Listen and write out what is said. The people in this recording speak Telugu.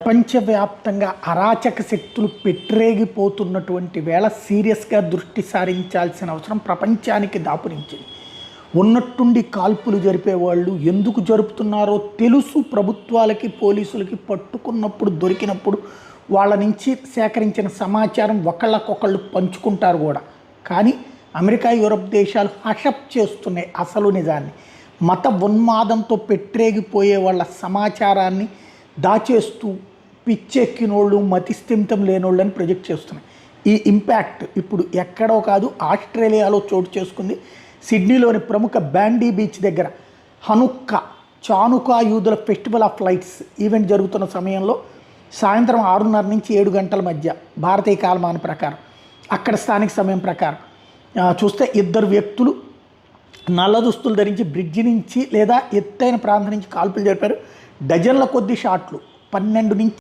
ప్రపంచవ్యాప్తంగా అరాచక శక్తులు పెట్టరేగిపోతున్నటువంటి వేళ సీరియస్గా దృష్టి సారించాల్సిన అవసరం ప్రపంచానికి దాపురించింది. ఉన్నట్టుండి కాల్పులు జరిపేవాళ్ళు ఎందుకు జరుపుతున్నారో తెలుసు ప్రభుత్వాలకి, పోలీసులకి. పట్టుకున్నప్పుడు, దొరికినప్పుడు వాళ్ళ నుంచి సేకరించిన సమాచారం ఒకళ్ళకొకళ్ళు పంచుకుంటారు కూడా. కానీ అమెరికా, యూరప్ దేశాలు హషప్ చేస్తున్నాయి అసలు నిజాన్ని. మత ఉన్మాదంతో పెట్టరేగిపోయే వాళ్ళ సమాచారాన్ని దాచేస్తూ పిచ్చెక్కినోళ్ళు, మతిస్థిమితం లేనోళ్ళు అని ప్రొజెక్ట్ చేస్తున్నాయి. ఈ ఇంపాక్ట్ ఇప్పుడు ఎక్కడో కాదు, ఆస్ట్రేలియాలో చోటు చేసుకుంది. సిడ్నీలోని ప్రముఖ బ్యాండీ బీచ్ దగ్గర చానుకా యూదుల ఫెస్టివల్ ఆఫ్ లైట్స్ ఈవెంట్ జరుగుతున్న సమయంలో సాయంత్రం 6:30 నుంచి 7 గంటల మధ్య భారతీయ కాలమాన ప్రకారం, అక్కడ స్థానిక సమయం ప్రకారం చూస్తే ఇద్దరు వ్యక్తులు నల్ల దుస్తులు ధరించి బ్రిడ్జి నుంచి లేదా ఎత్తైన ప్రాంతం నుంచి కాల్పులు జరిపారు. డజన్ల కొద్ది షాట్లు 12 నుంచి